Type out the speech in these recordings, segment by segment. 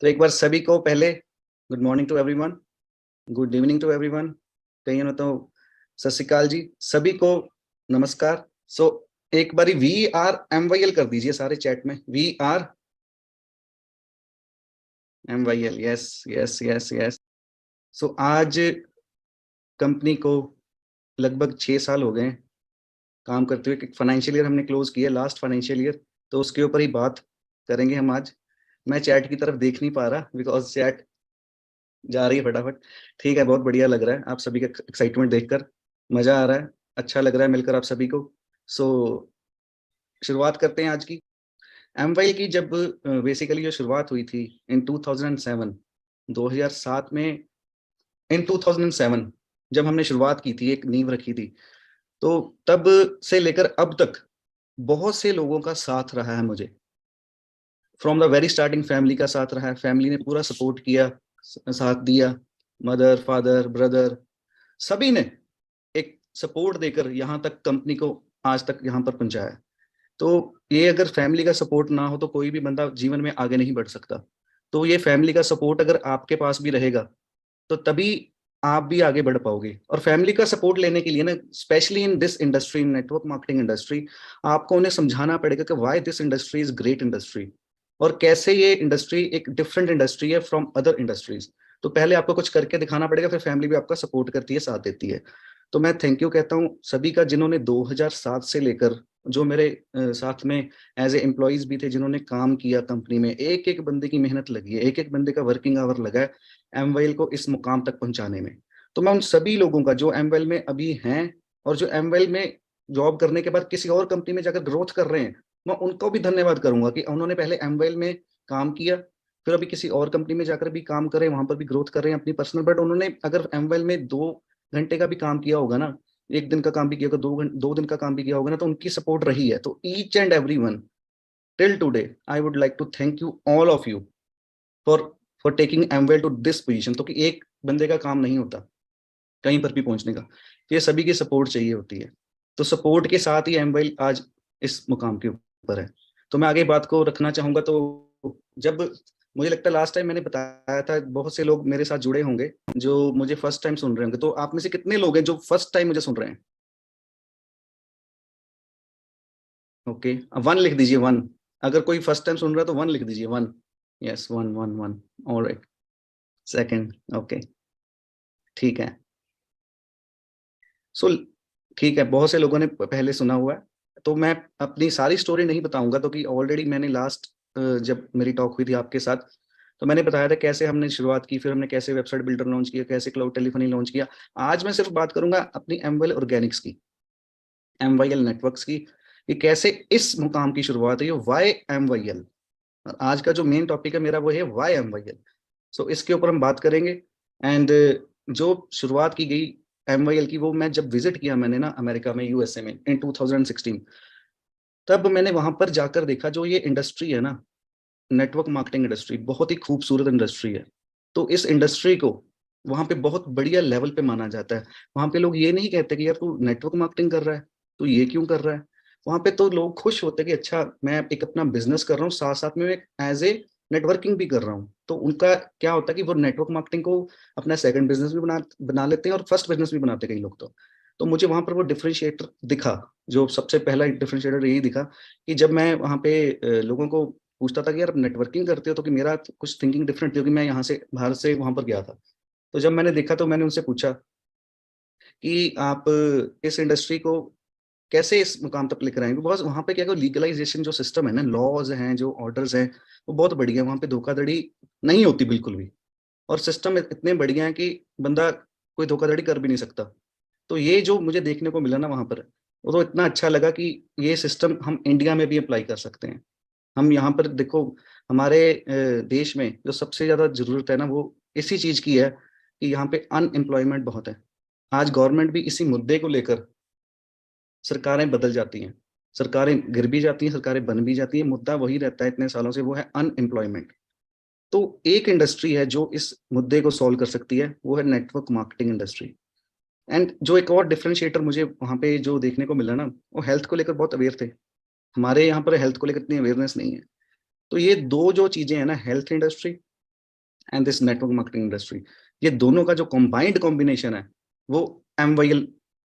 तो एक बार सभी को पहले good morning to everyone, good evening to everyone, कहीं ना तो सत श्री अकाल जी सभी को, नमस्कार। सो एक बारी VRMYL कर दीजिए सारे चैट में, VRMYL, yes yes yes yes. So आज कंपनी को लगभग 6 साल हो गए काम करते हुए। फाइनेंशियल ईयर हमने क्लोज किया, लास्ट फाइनेंशियल ईयर, तो उसके ऊपर ही बात करेंगे हम आज। मैं चैट की तरफ देख नहीं पा रहा बिकॉज चैट जा रही है फटाफट। ठीक है, बहुत बढ़िया लग रहा है आप सभी का एक्साइटमेंट देखकर, मजा आ रहा है, अच्छा लग रहा है मिलकर आप सभी को। सो शुरुआत करते हैं आज की। एमवाइल की जब बेसिकली जो शुरुआत हुई थी इन 2007, 2007 में, इन 2007 जब हमने शुरुआत की थी, एक नींव रखी थी, तो तब से लेकर अब तक बहुत से लोगों का साथ रहा है मुझे। From the very starting family का साथ रहा है, फैमिली ने पूरा सपोर्ट किया, साथ दिया, मदर फादर ब्रदर सभी ने एक सपोर्ट देकर यहाँ तक कंपनी को आज तक यहाँ पर पहुंचाया। तो ये अगर फैमिली का सपोर्ट ना हो तो कोई भी बंदा जीवन में आगे नहीं बढ़ सकता। तो ये फैमिली का सपोर्ट अगर आपके पास भी रहेगा तो तभी आप भी आगे बढ़ पाओगे। और फैमिली का सपोर्ट लेने के लिए ना, specially in this industry, network marketing industry, आपको उन्हें समझाना पड़ेगा कि why this industry is great industry और कैसे ये इंडस्ट्री एक डिफरेंट इंडस्ट्री है फ्रॉम अदर इंडस्ट्रीज। तो पहले आपको कुछ करके दिखाना पड़ेगा, फिर फैमिली भी आपका सपोर्ट करती है, साथ देती है। तो मैं थैंक यू कहता हूँ सभी का, जिन्होंने 2007 से लेकर, जो मेरे साथ में एज ए एम्प्लॉयज भी थे, जिन्होंने काम किया कंपनी में। एक एक बंदे की मेहनत लगी है, एक एक बंदे का वर्किंग आवर लगा है एमवाइल को इस मुकाम तक पहुंचाने में। तो मैं उन सभी लोगों का जो एमवाइल में अभी हैं और जो एमवाइल में जॉब करने के बाद किसी और कंपनी में जाकर ग्रोथ कर रहे हैं, मैं उनको भी धन्यवाद करूंगा कि उन्होंने पहले एमवाइल में काम किया, फिर अभी किसी और कंपनी में जाकर भी काम करें, वहां पर भी ग्रोथ कर रहे हैं अपनी पर्सनल। बट उन्होंने अगर एमवाइल में 2 घंटे का भी काम किया होगा ना, एक दिन का काम भी किया होगा, 2 दिन का काम भी किया होगा ना, तो उनकी सपोर्ट रही है। तो each and every one till today I would like to thank you all of you for for taking Amwell to this position. तो कि एक बंदे का काम नहीं होता कहीं पर भी पहुंचने का, ये सभी की सपोर्ट चाहिए होती है। तो सपोर्ट के साथ ही एमवेल आज इस मुकाम के ऊपर है। तो मैं आगे बात को रखना चाहूंगा। तो जब मुझे लगता है लास्ट टाइम मैंने बताया था, बहुत से लोग मेरे साथ जुड़े होंगे जो मुझे फर्स्ट टाइम सुन रहे होंगे। तो आप में से कितने लोग हैं जो फर्स्ट टाइम मुझे सुन रहे हैं? ओके, 1 लिख दीजिए, 1। अगर कोई फर्स्ट टाइम सुन रहा है तो 1 लिख दीजिए, 1। यस, 1 1 1। ऑलराइट, सेकंड, ओके, ठीक है। सो ठीक है, बहुत से लोगों ने पहले सुना हुआ है। तो मैं अपनी सारी स्टोरी नहीं बताऊंगा, तो कि ऑलरेडी मैंने लास्ट जब मेरी टॉक हुई थी आपके साथ, तो मैंने बताया था कैसे हमने शुरुआत की, फिर हमने कैसे वेबसाइट बिल्डर लॉन्च किया, कैसे क्लाउड टेलीफोनी लॉन्च किया। आज मैं सिर्फ बात करूंगा अपनी एमवाइल ऑर्गेनिक्स की, एमवाईएल नेटवर्क्स की, कि कैसे इस मुकाम की शुरुआत हुई, वाई एमवाईएल। और आज का जो मेन टॉपिक है मेरा वो है वाई एमवाईएल। सो इसके ऊपर हम बात करेंगे। एंड जो शुरुआत की गई एमवाईएल की, वो मैं जब विजिट किया मैंने ना अमेरिका में, यूएसए में, इन 2016, तब मैंने वहां पर जाकर देखा जो ये इंडस्ट्री है ना, नेटवर्क मार्केटिंग इंडस्ट्री, बहुत ही खूबसूरत इंडस्ट्री है। तो इस इंडस्ट्री को वहां पे बहुत बढ़िया लेवल पे माना जाता है। वहां पे लोग ये नहीं कहते कि यार तू नेटवर्क मार्केटिंग कर रहा है, तू ये क्यों कर रहा है। वहां पे तो लोग खुश होते हैं कि अच्छा, मैं एक अपना बिजनेस कर रहा हूँ, साथ साथ में एज ए नेटवर्किंग भी कर रहा हूँ। तो उनका क्या होता है कि वो नेटवर्क मार्केटिंग को अपना सेकंड बिजनेस भी बना बना लेते हैं और फर्स्ट बिजनेस भी बनाते हैं कई लोग। तो मुझे वहां पर वो डिफरेंशिएटर दिखा। जो सबसे पहला डिफरेंशिएटर यही दिखा कि जब मैं वहां पे लोगों को पूछता था कि यार नेटवर्किंग करते हो, तो कि मेरा कुछ थिंकिंग डिफरेंट थी, क्योंकि मैं यहाँ से भारत से वहां पर गया था। तो जब मैंने देखा तो मैंने उनसे पूछा कि आप इस इंडस्ट्री को कैसे इस मुकाम तक लेकर आएंगे। बिकॉज वहां पे क्या, लीगलाइजेशन जो सिस्टम है ना, लॉज हैं, जो ऑर्डर्स हैं, वो बहुत बढ़िया है। वहां पे धोखाधड़ी नहीं होती बिल्कुल भी, और सिस्टम इतने बढ़िया है कि बंदा कोई धोखाधड़ी कर भी नहीं सकता। तो ये जो मुझे देखने को मिला ना वहां पर, वो तो इतना अच्छा लगा कि ये सिस्टम हम इंडिया में भी अप्लाई कर सकते हैं। हम यहाँ पर देखो, हमारे देश में जो सबसे ज्यादा जरूरत है ना, वो इसी चीज की है कि यहाँ पे अनएम्प्लॉयमेंट बहुत है। आज गवर्नमेंट भी इसी मुद्दे को लेकर, सरकारें बदल जाती हैं, सरकारें गिर भी जाती हैं, सरकारें बन भी जाती हैं, मुद्दा वही रहता है इतने सालों से, वो है अनएम्प्लॉयमेंट। तो एक इंडस्ट्री है जो इस मुद्दे को सॉल्व कर सकती है, वो है नेटवर्क मार्केटिंग इंडस्ट्री। एंड जो एक और डिफरेंशिएटर मुझे वहां पे जो देखने को मिला ना, वो हेल्थ को लेकर बहुत अवेयर थे। हमारे यहाँ पर हेल्थ को लेकर इतनी अवेयरनेस नहीं है। तो ये दो जो चीजें हैं ना, health industry and this network marketing industry, ये दोनों का जो कंबाइंड कॉम्बिनेशन है वो MYL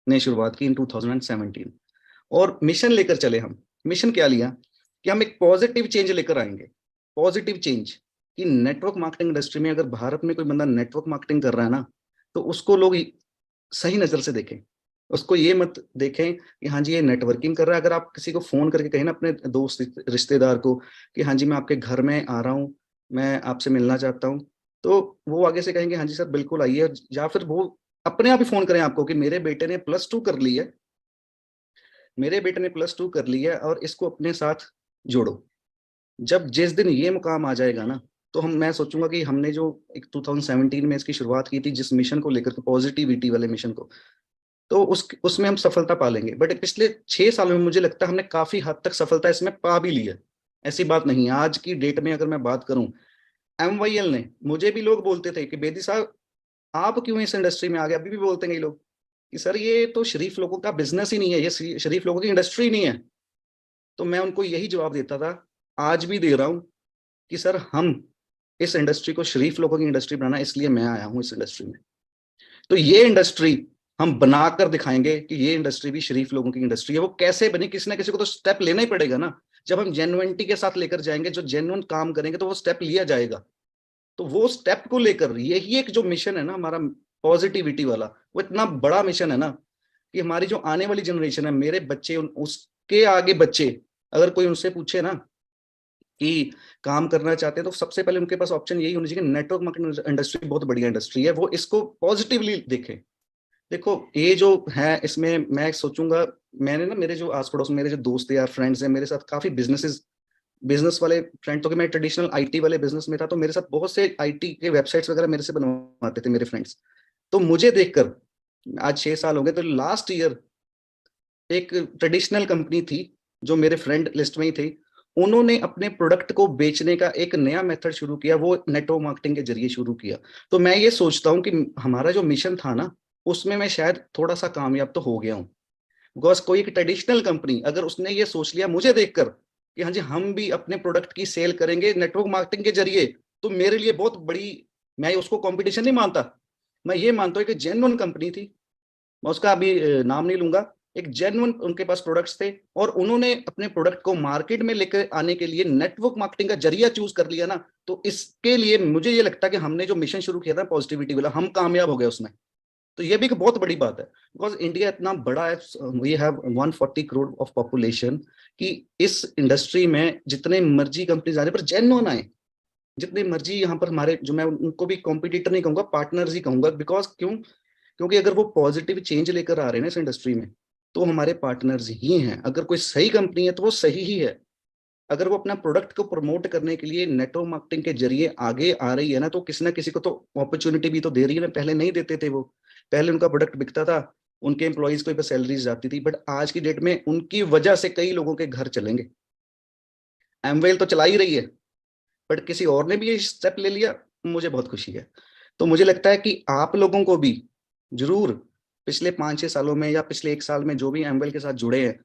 ने शुरुआत की इन 2017। और मिशन लेकर चले हम। मिशन क्या लिया कि हम एक पॉजिटिव चेंज लेकर आएंगे। पॉजिटिव चेंज कि नेटवर्क मार्केटिंग इंडस्ट्री में अगर भारत में कोई बंदा नेटवर्क मार्केटिंग कर रहा है ना, तो उसको लोग सही नजर से देखें। उसको ये मत देखें कि हाँ जी ये नेटवर्किंग कर रहा है। अगर आप किसी को फोन करके कहें ना अपने दोस्त रिश्तेदार को कि हाँ जी मैं आपके घर में आ रहा हूँ, मैं आपसे मिलना चाहता हूँ, तो वो आगे से कहेंगे हाँ जी सर बिल्कुल आइए। या फिर वो अपने आप ही फोन करें आपको कि मेरे बेटे ने +2 कर ली है, मेरे बेटे ने +2 कर ली है और इसको अपने साथ जोड़ो। जब जिस दिन ये मुकाम आ जाएगा ना, तो मैं सोचूंगा कि हमने जो एक 2017 में इसकी शुरुआत की थी जिस मिशन को लेकर के, पॉजिटिविटी वाले मिशन को, तो उसमें हम सफलता पा लेंगे। बट पिछले 6 सालों में मुझे लगता है हमने काफी हद तक सफलता इसमें पा भी ली है। ऐसी बात नहीं है। आज की डेट में अगर मैं बात करूं, MYL ने, मुझे भी लोग बोलते थे कि बेदी साहब आप क्यों इस इंडस्ट्री में आ गए। अभी भी बोलते हैं ये लोग कि सर ये तो शरीफ लोगों का बिजनेस ही नहीं है, ये शरीफ लोगों की इंडस्ट्री नहीं है। तो मैं उनको यही जवाब देता था, आज भी दे रहा हूं, कि सर हम इस इंडस्ट्री को शरीफ लोगों की इंडस्ट्री बनाना, इसलिए मैं आया हूं इस इंडस्ट्री में। तो ये इंडस्ट्री हम बनाकर दिखाएंगे कि ये इंडस्ट्री भी शरीफ लोगों की इंडस्ट्री है। वो कैसे बनी, किसी ना किसी को तो स्टेप लेना ही पड़ेगा ना। जब हम जेन्युइनिटी के साथ लेकर जाएंगे, जो जेन्युइन काम करेंगे, तो वो स्टेप लिया जाएगा। तो वो स्टेप को लेकर यही एक जो मिशन है ना हमारा, पॉजिटिविटी वाला, वो इतना बड़ा मिशन है ना कि हमारी जो आने वाली जनरेशन है, मेरे बच्चे, उसके आगे बच्चे, अगर कोई उनसे पूछे ना कि काम करना चाहते हैं, तो सबसे पहले उनके पास ऑप्शन यही होनी चाहिए कि नेटवर्क मार्केटिंग इंडस्ट्री बहुत बढ़िया इंडस्ट्री है, वो इसको पॉजिटिवली देखें। देखो ये जो है इसमें मैं सोचूंगा, मैंने ना, मेरे जो आस पड़ोस मेरे जो दोस्त या फ्रेंड्स हैं, मेरे साथ काफी बिजनेस वाले फ्रेंड, तो कि मैं ट्रेडिशनल IT वाले बिजनेस में था, तो मेरे साथ बहुत से IT के वेबसाइट्स वगैरह मेरे से बनवाते थे मेरे फ्रेंड्स। तो मुझे देखकर आज 6 साल हो गए, तो लास्ट ईयर एक ट्रेडिशनल कंपनी थी जो मेरे फ्रेंड लिस्ट में ही थी, उन्होंने अपने प्रोडक्ट को बेचने का एक नया मेथड शुरू किया, वो नेटवर्क मार्केटिंग के जरिए शुरू किया। तो मैं ये सोचता हूँ कि हमारा जो मिशन था ना, उसमें मैं शायद थोड़ा सा कामयाब तो हो गया हूँ। बिकॉज कोई एक ट्रेडिशनल कंपनी अगर उसने ये सोच लिया मुझे देखकर कि हाँ जी हम भी अपने प्रोडक्ट की सेल करेंगे नेटवर्क मार्केटिंग के जरिए, तो मेरे लिए बहुत बड़ी, मैं उसको कंपटीशन नहीं मानता, मैं ये मानता हूँ कि जेन्युइन कंपनी थी। मैं उसका अभी नाम नहीं लूंगा। एक जेन्युइन उनके पास प्रोडक्ट्स थे, और उन्होंने अपने प्रोडक्ट को मार्केट में लेकर आने के लिए नेटवर्क मार्केटिंग का जरिया चूज कर लिया ना। तो इसके लिए मुझे ये लगता है कि हमने जो मिशन शुरू किया था पॉजिटिविटी वाला, हम कामयाब हो गए उसमें। तो ये भी एक बहुत बड़ी बात है, बिकॉज इंडिया इतना बड़ा है, we have 140 crore of population, कि इस इंडस्ट्री में जितने मर्जी कंपनीज आने पर जेन्युइन आए, जितने मर्जी यहाँ पर हमारे, जो मैं उनको भी कॉम्पिटिटर नहीं कहूंगा, पार्टनर्स ही कहूंगा। बिकॉज क्यों? क्योंकि अगर वो पॉजिटिव चेंज लेकर आ रहे हैं ना इस इंडस्ट्री में, तो हमारे पार्टनर्स ही हैं। अगर कोई सही कंपनी है तो वो सही ही है। अगर वो अपना प्रोडक्ट को प्रमोट करने के लिए नेटवर्क मार्केटिंग के जरिए आगे आ रही है ना, तो किसी ना किसी को तो अपॉर्चुनिटी भी तो दे रही है ना। पहले नहीं देते थे वो, पहले उनका प्रोडक्ट बिकता था, उनके एम्प्लॉयज को सैलरीज जाती थी, बट आज की डेट में उनकी वजह से कई लोगों के घर चलेंगे। एमवेल तो चला ही रही है, बट किसी और ने भी ये स्टेप ले लिया, मुझे बहुत खुशी है। तो मुझे लगता है कि आप लोगों को भी जरूर पिछले 5-6 सालों में या पिछले 1 साल में जो भी एमवेल के साथ जुड़े हैं,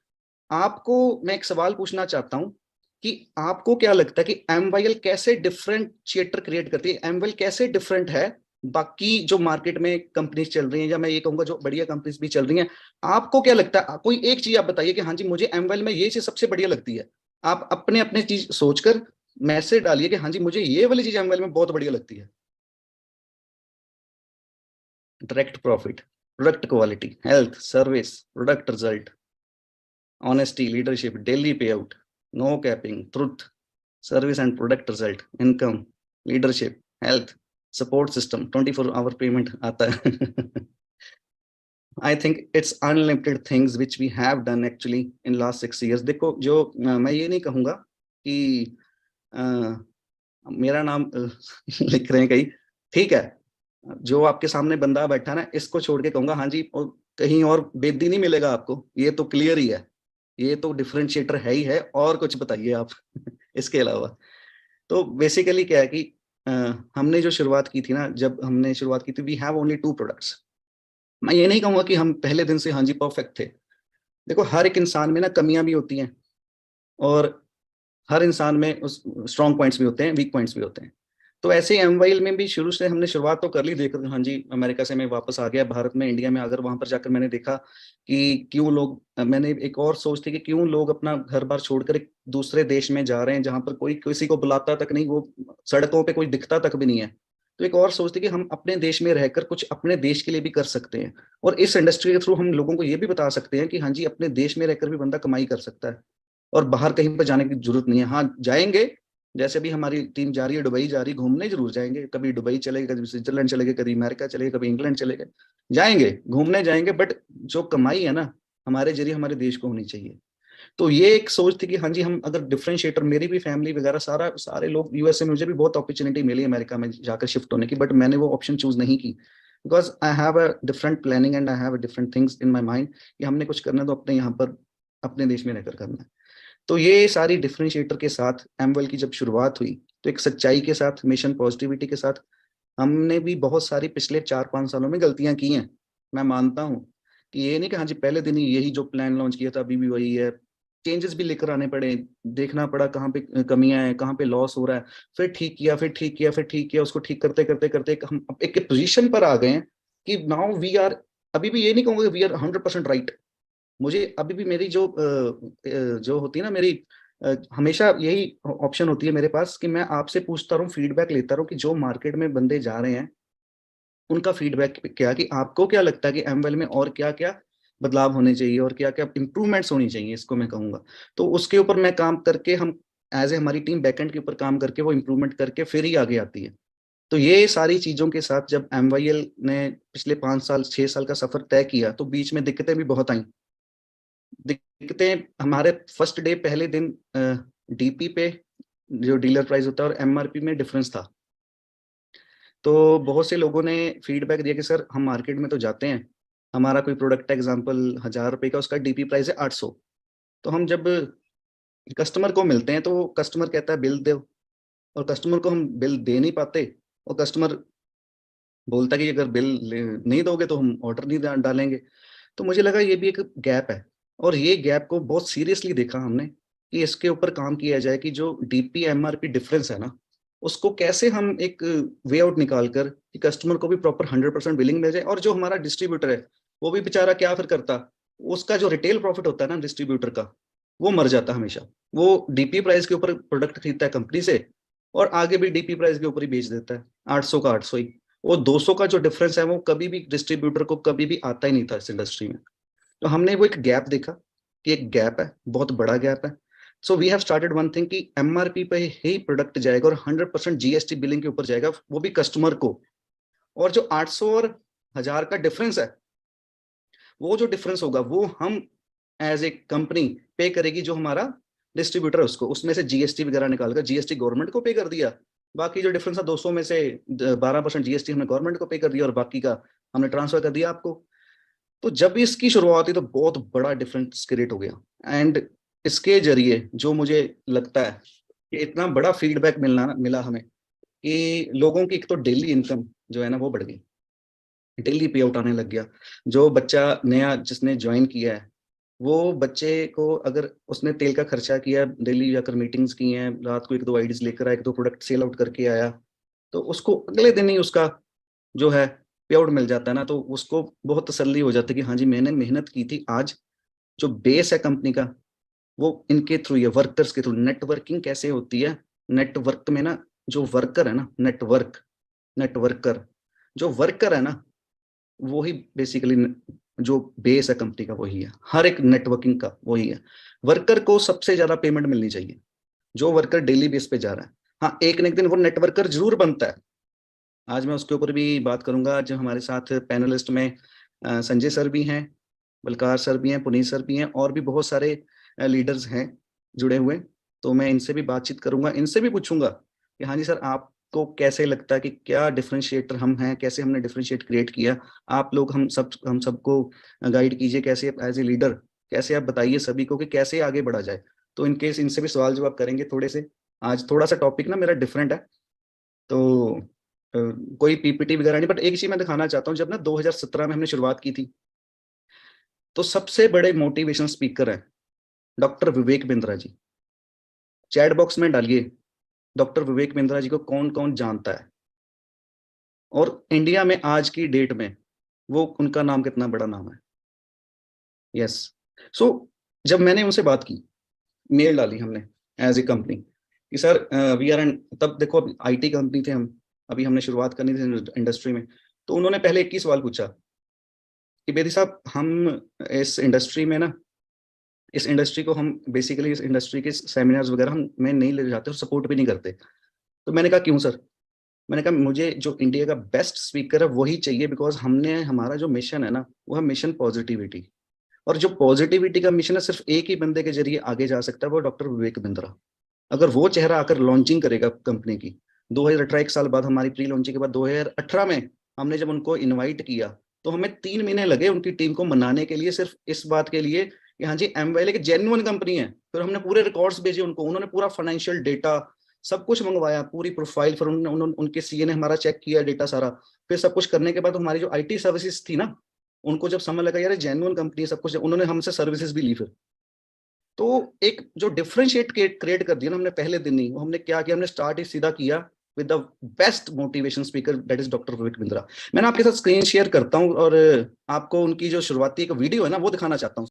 आपको मैं एक सवाल पूछना चाहता हूं कि आपको क्या लगता है कि एमवाईएल कैसे डिफरेंशिएटर क्रिएट करती है, एमवाईएल कैसे डिफरेंट है बाकी जो मार्केट में कंपनीज चल रही हैं, या मैं ये कहूंगा जो बढ़िया कंपनीज भी चल रही हैं। आपको क्या लगता है, कोई एक चीज आप बताइए कि हाँ जी मुझे एमवाईएल में ये चीज सबसे बढ़िया लगती है। आप अपने अपने चीज सोचकर मैसेज डालिए कि हाँ जी मुझे ये वाली चीज एमवाईएल में बहुत बढ़िया लगती है। Direct profit, product quality, health, service, product result, honesty, leadership, daily pay out, no capping, truth, service and product result, income, leadership, health, support system, 24-hour payment आता है। I think it's unlimited things which we have done actually in last 6 years। देखो जो मैं ये नहीं कहूंगा कि अ, मेरा नाम लिख रहे हैं कहीं, ठीक है, जो आपके सामने बंदा बैठा ना, इसको छोड़ के कहूंगा हाँ जी, और कहीं और बेदी नहीं मिलेगा आपको, ये तो क्लियर ही है, ये तो डिफरेंशिएटर है ही है। और कुछ बताइए आप इसके अलावा। तो बेसिकली क्या है कि अ, हमने जो शुरुआत की थी ना, जब हमने शुरुआत की थी, वी हैव ओनली 2 प्रोडक्ट्स। मैं ये नहीं कहूंगा कि हम पहले दिन से हाँ जी परफेक्ट थे। देखो हर एक इंसान में ना कमियां भी होती हैं, और हर इंसान में उस स्ट्रॉन्ग पॉइंट्स भी होते हैं, वीक पॉइंट्स भी होते हैं। तो ऐसे ही एमवाइल में भी शुरू से हमने शुरुआत तो कर ली, देख हाँ जी अमेरिका से मैं वापस आ गया भारत में, इंडिया में अगर वहां पर जाकर मैंने देखा कि क्यों लोग, मैंने एक और सोच थी कि क्यों लोग अपना घर बार छोड़कर एक दूसरे देश में जा रहे हैं जहां पर कोई किसी को बुलाता तक नहीं, वो सड़कों पे कोई दिखता तक भी नहीं है। तो एक और सोच थी कि हम अपने देश में रहकर कुछ अपने देश के लिए भी कर सकते हैं, और इस इंडस्ट्री के थ्रू हम लोगों को ये भी बता सकते हैं कि हाँ जी अपने देश में रहकर भी बंदा कमाई कर सकता है और बाहर कहीं पर जाने की जरूरत नहीं है। हाँ जाएंगे, जैसे भी हमारी टीम जा रही है, दुबई जा रही है, घूमने जरूर जाएंगे, कभी दुबई चलेंगे, कभी स्विट्जरलैंड चलेंगे, कभी अमेरिका चलेंगे, कभी इंग्लैंड चलेंगे, जाएंगे घूमने जाएंगे, बट जो कमाई है ना हमारे जरिए हमारे देश को होनी चाहिए। तो ये एक सोच थी कि हाँ जी हम अगर डिफरेंशिएटर, मेरी भी फैमिली वगैरह सारे लोग यूएसए में, मुझे भी बहुत अपॉर्चुनिटी मिली अमेरिका में जाकर शिफ्ट होने की, बट मैंने वो ऑप्शन चूज नहीं की, because I have a different planning and I have a different things in my mind कि हमने कुछ करना है तो अपने यहाँ पर अपने देश में रहकर करना है। तो ये सारी डिफरेंशिएटर के साथ एमवेल की जब शुरुआत हुई, तो एक सच्चाई के साथ, मिशन पॉजिटिविटी के साथ, हमने भी बहुत सारी पिछले 4-5 सालों में गलतियां की हैं। मैं मानता हूँ कि ये नहीं कि हाँ जी पहले दिन ही यही जो प्लान लॉन्च किया था अभी भी वही है, चेंजेस भी लेकर आने पड़े, देखना पड़ा कहाँ पे कमियां हैं, कहाँ पे लॉस हो रहा है, फिर ठीक किया, फिर ठीक किया, फिर ठीक किया, उसको ठीक करते करते करते हम एक पोजीशन पर आ गए हैं कि नाउ वी आर, अभी भी ये नहीं कहूंगा वी आर 100% राइट। मुझे अभी भी मेरी जो होती है ना मेरी, हमेशा यही ऑप्शन होती है मेरे पास कि मैं आपसे पूछता रहूं, फीडबैक लेता रहूं कि जो मार्केट में बंदे जा रहे हैं उनका फीडबैक क्या, कि आपको क्या लगता है कि एमवेल में और क्या क्या बदलाव होने चाहिए और क्या क्या इंप्रूवमेंट्स होनी चाहिए, इसको मैं कहूंगा। तो उसके ऊपर मैं काम करके, हम एज ए हमारी टीम बैकएंड के ऊपर काम करके वो इम्प्रूवमेंट करके फिर ही आगे आती है। तो ये सारी चीजों के साथ जब एमवाईएल ने पिछले 5 साल 6 साल का सफर तय किया, तो बीच में दिक्कतें भी बहुत आई। दिक्कतें हमारे फर्स्ट डे पहले दिन डीपी पे जो डीलर प्राइस होता है और एमआरपी में डिफरेंस था। तो बहुत से लोगों ने फीडबैक दिया कि सर हम मार्केट में तो जाते हैं, हमारा कोई प्रोडक्ट एग्जांपल 1,000 रुपए का, उसका डीपी प्राइस है 800। तो हम जब कस्टमर को मिलते हैं तो कस्टमर कहता है बिल दो, और कस्टमर को हम बिल दे नहीं पाते, और कस्टमर बोलता है कि अगर बिल नहीं दोगे तो हम ऑर्डर नहीं डालेंगे। तो मुझे लगा ये भी एक गैप है, और ये गैप को बहुत सीरियसली देखा हमने कि इसके ऊपर काम किया जाए कि जो डीपी एमआरपी डिफरेंस है ना, उसको कैसे हम एक वे आउट निकाल कर कि कस्टमर को भी प्रॉपर 100% बिलिंग मिल जाए, और जो हमारा डिस्ट्रीब्यूटर है वो भी बेचारा क्या फिर करता, उसका जो रिटेल प्रॉफिट होता है ना डिस्ट्रीब्यूटर का, वो मर जाता हमेशा। वो डीपी प्राइस के ऊपर प्रोडक्ट खरीदता है कंपनी से, और आगे भी डीपी प्राइस के ऊपर ही बेच देता है, 800 का 800 ही। वो 200 का जो डिफरेंस है वो कभी भी डिस्ट्रीब्यूटर को कभी भी आता ही नहीं था इस इंडस्ट्री में। तो हमने वो एक गैप देखा कि एक गैप है, बहुत बड़ा गैप है। So we have started one thing कि एमआरपी पे ही प्रोडक्ट जाएगा और 100% जीएसटी बिलिंग के ऊपर जाएगा, वो भी कस्टमर को। और जो 800 और 1,000 का डिफरेंस है, वो जो डिफरेंस होगा वो हम एज ए कंपनी पे करेगी, जो हमारा डिस्ट्रीब्यूटर है उसको, उसमें से जीएसटी वगैरह निकालकर जीएसटी गवर्नमेंट को पे कर दिया। बाकी जो डिफरेंस है 200 में से 12% जीएसटी हमने गवर्नमेंट को पे कर दिया, और बाकी का हमने ट्रांसफर कर दिया आपको। तो जब इसकी शुरुआत हुई तो बहुत बड़ा डिफरेंस क्रिएट हो गया, एंड इसके जरिए जो मुझे लगता है कि इतना बड़ा फीडबैक मिला हमें कि लोगों की एक तो डेली इनकम जो है ना वो बढ़ गई, डेली पे आउट आने लग गया। जो बच्चा नया जिसने ज्वाइन किया है, वो बच्चे को अगर उसने तेल का खर्चा किया, डेली जाकर मीटिंग्स की हैं, रात को 1-2 आइडियाज लेकर आया, 1-2 प्रोडक्ट सेल आउट करके आया, तो उसको अगले दिन ही उसका जो है पे आउट मिल जाता है ना, तो उसको बहुत तसल्ली हो जाती है कि हाँ जी मैंने मेहनत की थी। आज जो बेस है कंपनी का वो इनके थ्रू है, वर्कर्स के थ्रू। नेटवर्किंग कैसे होती है, नेटवर्क में ना जो वर्कर है ना, नेटवर्कर जो वर्कर है ना, वो ही बेसिकली जो बेस है कंपनी का वही है, हर एक नेटवर्किंग का वही है। वर्कर को सबसे ज्यादा पेमेंट मिलनी चाहिए, जो वर्कर डेली बेस पे जा रहा है। हाँ एक न एक दिन वो नेटवर्कर जरूर बनता है, आज मैं उसके ऊपर भी बात करूंगा। जो हमारे साथ पैनलिस्ट में संजय सर भी हैं, बलकार सर भी हैं, पुनीत सर भी हैं, और भी बहुत सारे लीडर्स हैं जुड़े हुए। तो मैं इनसे भी बातचीत करूंगा, इनसे भी पूछूंगा कि हाँ जी सर आपको कैसे लगता है कि क्या डिफरेंशिएटर हम हैं, कैसे हमने डिफरेंशिएट क्रिएट किया। आप लोग हम सबको गाइड कीजिए, कैसे एज ए लीडर कैसे आप बताइए सभी को कि कैसे आगे बढ़ा जाए। तो इनकेस इनसे भी सवाल जवाब करेंगे थोड़े से। आज थोड़ा सा टॉपिक ना मेरा डिफरेंट है, तो कोई पीपीटी वगैरह नहीं, बट एक चीज मैं दिखाना चाहता हूँ। जब ना 2017 में हमने शुरुआत की थी, तो सबसे बड़े मोटिवेशन स्पीकर हैं doctor Vivek Bindra ji. Chat box में डालिए डॉक्टर विवेक बिंद्रा जी को कौन कौन जानता है, और इंडिया में आज की डेट में वो उनका नाम कितना बड़ा नाम है। यस। सो जब मैंने उनसे बात की, मेल डाली हमने एज ए कंपनी कि सर वी आर एन, तब देखो आईटी कंपनी थे हम, अभी हमने शुरुआत करनी थी इंडस्ट्री में। तो उन्होंने पहले एक ही सवाल पूछा कि बेदी साहब, हम इस इंडस्ट्री में ना, इस इंडस्ट्री को हम बेसिकली, इस इंडस्ट्री के सेमिनार्स वगैरह हम में नहीं ले जाते और सपोर्ट भी नहीं करते। तो मैंने कहा क्यों सर? मैंने कहा मुझे जो इंडिया का बेस्ट स्पीकर है वही चाहिए, बिकॉज हमने, हमारा जो मिशन है ना वो है मिशन पॉजिटिविटी, और जो पॉजिटिविटी का मिशन है सिर्फ एक ही बंदे के जरिए आगे जा सकता है, वो डॉक्टर विवेक बिंद्रा। अगर वो चेहरा आकर लॉन्चिंग करेगा कंपनी की, 2018, एक साल बाद हमारी प्री लॉन्चिंग के बाद 2018 में हमने जब उनको इनवाइट किया, तो हमें 3 महीने लगे उनकी टीम को मनाने के लिए, सिर्फ इस बात के लिए कि हाँ जी एमवाईएल एक जेन्युइन कंपनी है। फिर हमने पूरे रिकॉर्ड्स भेजे उनको, उन्होंने पूरा फाइनेंशियल डेटा सब कुछ मंगवाया, पूरी प्रोफाइल, फिर उनके सीए ने हमारा चेक किया डेटा सारा। फिर सब कुछ करने के बाद हमारी जो आईटी सर्विसेज थी ना, उनको जब समझ लगा यार जेन्युइन कंपनी सब कुछ, उन्होंने हमसे सर्विसेज भी ली। फिर तो एक जो डिफरेंशिएट क्रिएट कर दिया ना हमने पहले दिन ही, वो हमने क्या किया, हमने स्टार्ट ही सीधा किया with the best motivation speaker, that is doctor Vivek Bindra. मैंने आपके साथ स्क्रीन शेयर करता हूं और आपको उनकी जो शुरुआती एक वीडियो है ना वो दिखाना चाहता हूं।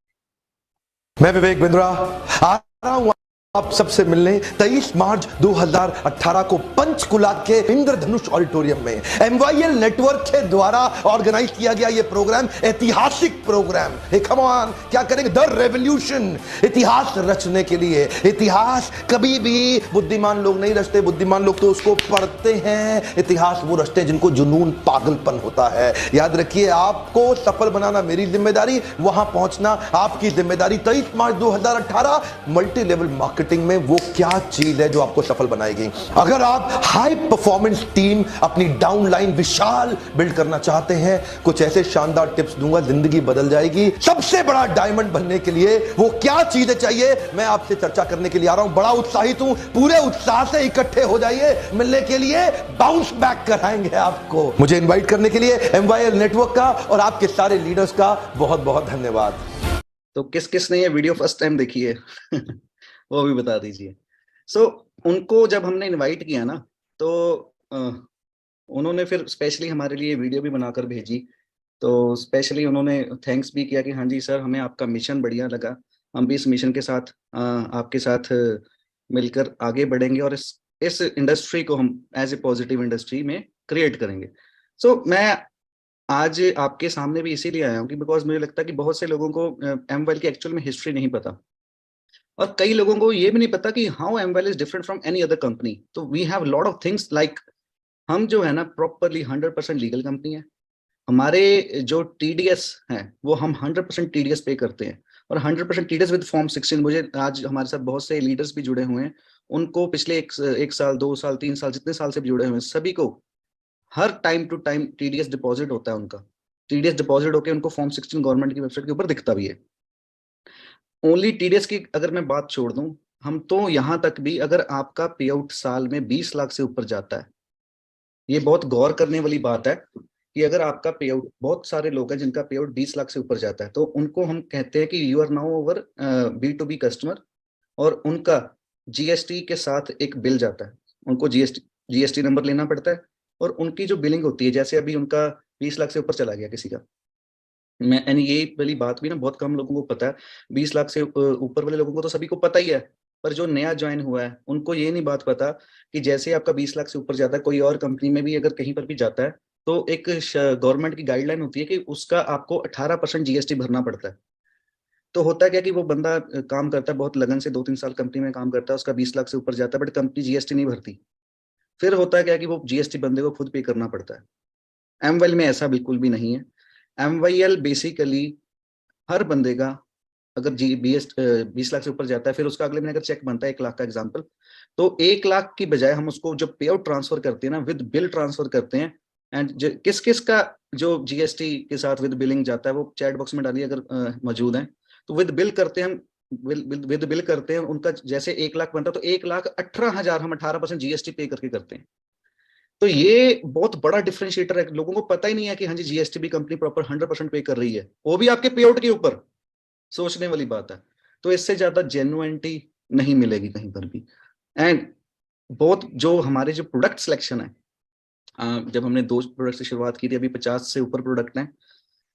मैं विवेक बिंद्रा आ रहा हूं आप सबसे मिलने 23 मार्च 2018 को पंचकुला के इंद्रधनुष ऑडिटोरियम में एमवाईएल नेटवर्क के द्वारा ऑर्गेनाइज किया गया ये प्रोग्राम, ऐतिहासिक प्रोग्राम। कम ऑन, क्या करेंगे? द रेवोल्यूशन, इतिहास रचने के लिए। इतिहास कभी भी बुद्धिमान लोग नहीं रचते, बुद्धिमान लोग तो उसको पढ़ते हैं। इतिहास वो रचते हैं जिनको जुनून, पागलपन होता है। याद रखिए, आपको सफल बनाना मेरी जिम्मेदारी, वहां पहुंचना आपकी जिम्मेदारी। 23 मार्च 2018 मल्टी लेवल मार्केटिंग में वो क्या चीज है जो आपको सफल बनाएगी। अगर आप हाई परफॉर्मेंस टीम, अपनी डाउनलाइन विशाल बिल्ड करना चाहते हैं, कुछ ऐसे शानदार टिप्स दूंगा, जिंदगी बदल जाएगी। सबसे बड़ा डायमंड बनने के लिए वो क्या चीजें चाहिए, मैं आपसे चर्चा करने के लिए आ रहा हूं। बड़ा उत्साहित हूं, पूरे उत्साह से इकट्ठे हो जाइए मिलने के लिए। बाउंस बैक कराएंगे आपको। मुझे इन्वाइट करने के लिए एमवाईएल नेटवर्क का और आपके सारे लीडर्स का बहुत बहुत धन्यवाद। तो किस किस ने ये वीडियो फर्स्ट टाइम देखी है वो भी बता दीजिए। सो उनको जब हमने इनवाइट किया ना, तो उन्होंने फिर स्पेशली हमारे लिए वीडियो भी बनाकर भेजी। तो स्पेशली उन्होंने थैंक्स भी किया कि हाँ जी सर, हमें आपका मिशन बढ़िया लगा, हम भी इस मिशन के साथ आपके साथ मिलकर आगे बढ़ेंगे और इस इंडस्ट्री को हम एज ए पॉजिटिव इंडस्ट्री में क्रिएट करेंगे। सो मैं आज आपके सामने भी इसीलिए आया हूँ कि बिकॉज मुझे लगता है कि बहुत से लोगों को एमवेल की एक्चुअल में हिस्ट्री नहीं पता, और कई लोगों को ये भी नहीं पता कि how Amwell is different from any other company. तो we have lot of things like, हम जो है ना प्रॉपरली 100% लीगल कंपनी है। हमारे जो टीडीएस है वो हम 100% टीडीएस पे करते हैं, और 100% टीडीएस विद फॉर्म 16। मुझे आज हमारे साथ बहुत से लीडर्स भी जुड़े हुए हैं, उनको पिछले एक साल, 2 साल, 3 साल, जितने साल से भी जुड़े हुए हैं, सभी को हर time to time TDS deposit होता है उनका। टीडीएस डिपॉजिट होकर उनको फॉर्म 16 गवर्नमेंट की वेबसाइट के ऊपर दिखता भी है। ओनली टीडीएस की अगर मैं बात छोड़ दूं, हम तो यहां तक भी, अगर आपका पे आउट साल में 20 लाख से ऊपर जाता है, ये बहुत गौर करने वाली बात है कि अगर आपका पे आउट, बहुत सारे लोग हैं जिनका पे आउट 20 लाख से ऊपर जाता है, तो उनको हम कहते हैं कि you are now over B2B customer, और उनका जीएसटी के साथ एक बिल जाता है, उनको जीएसटी नंबर लेना पड़ता है, और उनकी जो बिलिंग होती है, जैसे अभी उनका 20 लाख से ऊपर चला गया किसी का, मैं यानी ये वाली बात भी ना बहुत कम लोगों को पता है। 20 लाख से ऊपर वाले लोगों को तो सभी को पता ही है, पर जो नया ज्वाइन हुआ है उनको ये नहीं बात पता कि जैसे आपका 20 लाख से ऊपर जाता है, कोई और कंपनी में भी अगर कहीं पर भी जाता है, तो एक गवर्नमेंट की गाइडलाइन होती है कि उसका आपको 18% जीएसटी भरना पड़ता है। तो होता क्या कि वो बंदा काम करता है बहुत लगन से, 2-3 साल कंपनी में काम करता है, उसका 20 लाख से ऊपर जाता है, बट कंपनी जीएसटी नहीं भरती। फिर होता क्या कि वो जीएसटी बंदे को खुद पे करना पड़ता है। एमवेल में ऐसा बिल्कुल भी नहीं है। एमवाईएल बेसिकली हर बंदे का अगर 20 लाख से ऊपर जाता है, फिर उसका अगले महीने अगर चेक बनता है 1 लाख का एग्जाम्पल, तो 1 लाख की बजाय हम उसको जो पे आउट ट्रांसफर करते हैं ना, विद बिल ट्रांसफर करते हैं। एंड किस किस का जो जीएसटी के साथ विद बिलिंग जाता है वो चैट बॉक्स में डालिए अगर मौजूद है, तो विद बिल करते हैं हम, विद बिल करते हैं उनका। जैसे 1 लाख बनता है तो 1,18,000 हम 18% जीएसटी पे करके करते हैं। तो ये बहुत बड़ा डिफरेंशिएटर है, लोगों को पता ही नहीं है कि हाँ जी जीएसटी भी कंपनी प्रॉपर 100% पे कर रही है, वो भी आपके पे आउट के ऊपर। सोचने वाली बात है। तो इससे ज्यादा जेन्युइनिटी नहीं मिलेगी कहीं पर भी। एंड बहुत जो हमारे जो प्रोडक्ट सिलेक्शन है, जब हमने 2 प्रोडक्ट से शुरुआत की थी, अभी 50 से ऊपर प्रोडक्ट हैं,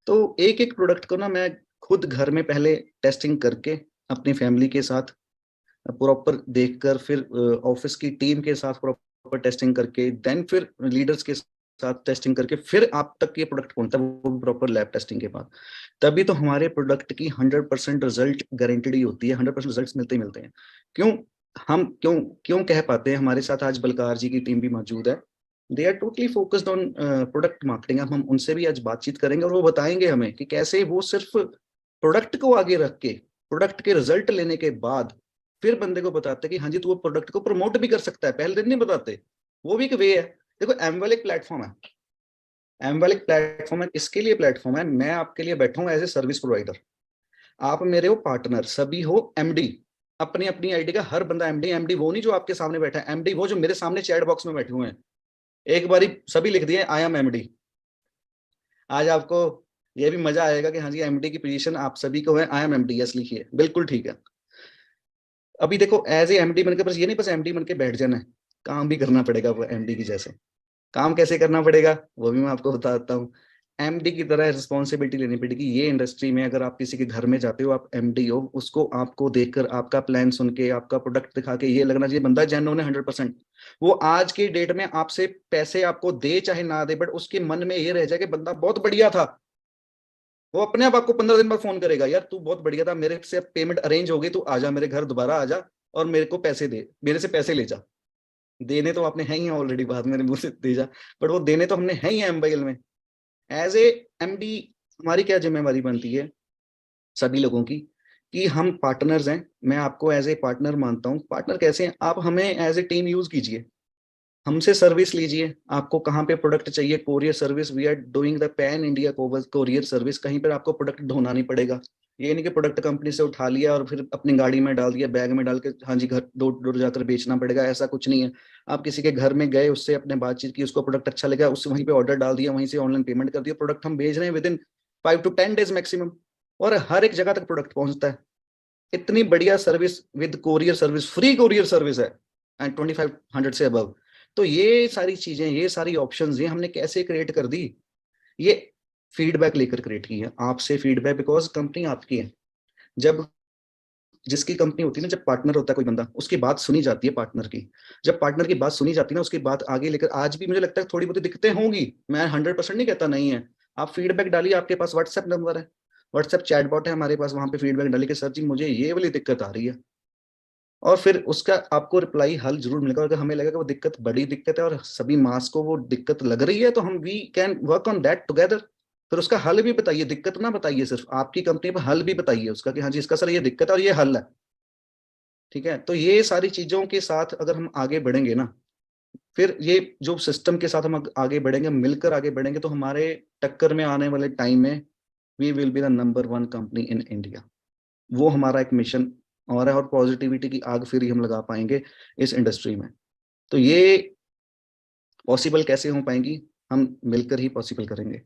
तो एक-एक प्रोडक्ट को ना मैं खुद घर में पहले टेस्टिंग करके अपनी फैमिली के साथ प्रॉपर देखकर, फिर ऑफिस की टीम के साथ प्रॉपर टेस्टिंग करके, देन फिर लीडर्स के साथ टेस्टिंग करके, फिर आप तक ये प्रोडक्ट पहुंचता है, वो भी प्रॉपर लैब टेस्टिंग के बाद। तभी तो हमारे प्रोडक्ट की 100% रिजल्ट गारंटेड ही होती है, 100% रिजल्ट्स मिलते ही मिलते हैं। क्यों हम क्यों क्यों कह पाते हैं? हमारे साथ आज बलकार जी की टीम भी मौजूद है, they are totally focused on product marketing. अब हम उनसे भी आज बातचीत करेंगे और वो बताएंगे हमें कि कैसे वो सिर्फ प्रोडक्ट को आगे रख के, प्रोडक्ट के रिजल्ट लेने के बाद फिर बंदे को बताते हैं कि हाँ जी, तू वो प्रोडक्ट को प्रमोट भी कर सकता है, पहले दिन नहीं बताते। वो भी एक वे है। देखो, एमवेल एक प्लेटफॉर्म है, एमवेल एक प्लेटफॉर्म है, इसके लिए प्लेटफॉर्म है, मैं आपके लिए बैठा हूँ एज ए सर्विस प्रोवाइडर, आप मेरे हो पार्टनर, सभी हो एमडी। अपनी अपनी आईडी का हर बंदा एमडी। एमडी वो नहीं जो आपके सामने बैठा है, एमडी वो जो मेरे सामने चैट बॉक्स में बैठे हुए हैं। एक बारी सभी लिख दिए आई एम एमडी। आज आपको ये भी मजा आएगा कि हाँ जी, एमडी की पोजीशन आप सभी को है, आई एम एमडी, यस लिखिए, बिल्कुल ठीक है। अभी देखो, एज ए एमडी बनकर बस ये नहीं, बस एमडी बन के बैठ जाना है, काम भी करना पड़ेगा वो एमडी की जैसे। काम कैसे करना पड़ेगा वो भी मैं आपको बताता हूँ। एमडी की तरह रिस्पॉन्सिबिलिटी लेनी पड़ेगी। ये इंडस्ट्री में अगर आप किसी के घर में जाते हो, आप एमडी हो, उसको आपको देखकर, आपका प्लान सुन के, आपका प्रोडक्ट दिखा के ये लगना चाहिए बंदा जेन्युइन है 100%। वो आज की डेट में आपसे पैसे आपको दे चाहे ना दे, बट उसके मन में ये रह जाए कि बंदा बहुत बढ़िया था। वो अपने आप आपको 15 दिन बाद फोन करेगा, यार तू बहुत बढ़िया था, मेरे से पेमेंट अरेंज हो गई, तू आजा मेरे घर, दोबारा आजा और मेरे को पैसे दे, मेरे से पैसे ले जा। देने तो आपने है ही ऑलरेडी, बाद मेरे मुंह से दे जा, बट वो देने तो हमने है ही एमबाइल में। एज ए एमडी हमारी क्या जिम्मेवारी बनती है सभी लोगों की, कि हम पार्टनर्स हैं। मैं आपको एज ए पार्टनर मानता हूँ। पार्टनर कैसे हैं? आप हमें एज ए टीम यूज कीजिए, हमसे सर्विस लीजिए। आपको कहाँ पे प्रोडक्ट चाहिए, courier service, we are doing the pan India courier service. कहीं पर आपको प्रोडक्ट ढूंढना नहीं पड़ेगा। ये नहीं कि प्रोडक्ट कंपनी से उठा लिया और फिर अपनी गाड़ी में डाल दिया, बैग में डाल के हाँ जी घर डोर डोर जाकर बेचना पड़ेगा, ऐसा कुछ नहीं है। आप किसी के घर में गए, उससे अपने बातचीत की, उसको प्रोडक्ट अच्छा लगा, उससे वहीं पे ऑर्डर डाल दिया, वहीं से ऑनलाइन पेमेंट कर दिया, प्रोडक्ट हम भेज रहे हैं with in 5 to 10 days maximum, और हर एक जगह तक प्रोडक्ट पहुंचता है। इतनी बढ़िया service with courier service, free courier service है, एंड 2500 से अबव। तो ये सारी चीजें, ये सारी ऑप्शंस, ये हमने कैसे क्रिएट कर दी? ये फीडबैक लेकर क्रिएट की है, आपसे फीडबैक, बिकॉज कंपनी आपकी है। जब जिसकी कंपनी होती है ना, जब पार्टनर होता है कोई बंदा, उसकी बात सुनी जाती है पार्टनर की। जब पार्टनर की बात सुनी जाती है ना, उसकी बात आगे लेकर, आज भी मुझे लगता है थोड़ी बहुत दिक्कतें होंगी, मैं 100% नहीं कहता नहीं है। आप फीडबैक डालिए, आपके पास व्हाट्सएप नंबर है, व्हाट्सएप चैटबॉट है हमारे पास, वहां पे फीडबैक डालिए कि सर जी मुझे ये वाली दिक्कत आ रही है, और फिर उसका आपको रिप्लाई हल जरूर मिलेगा। अगर हमें लगेगा वो दिक्कत बड़ी दिक्कत है और सभी मास को वो दिक्कत लग रही है, तो हम we can work on that together. फिर उसका हल भी बताइए, दिक्कत ना बताइए सिर्फ, आपकी कंपनी पर हल भी बताइए उसका कि हाँ जी इसका सर ये दिक्कत है और ये हल है। ठीक है, तो ये सारी चीजों के साथ अगर हम आगे बढ़ेंगे ना, फिर ये जो सिस्टम के साथ हम आगे बढ़ेंगे, मिलकर आगे बढ़ेंगे, तो हमारे टक्कर में आने वाले टाइम में we will be the number 1 company in India. वो हमारा एक मिशन और है, और पॉजिटिविटी की आग फिर ही हम लगा पाएंगे इस इंडस्ट्री में। तो ये पॉसिबल कैसे हो पाएंगी? हम मिलकर ही पॉसिबल करेंगे।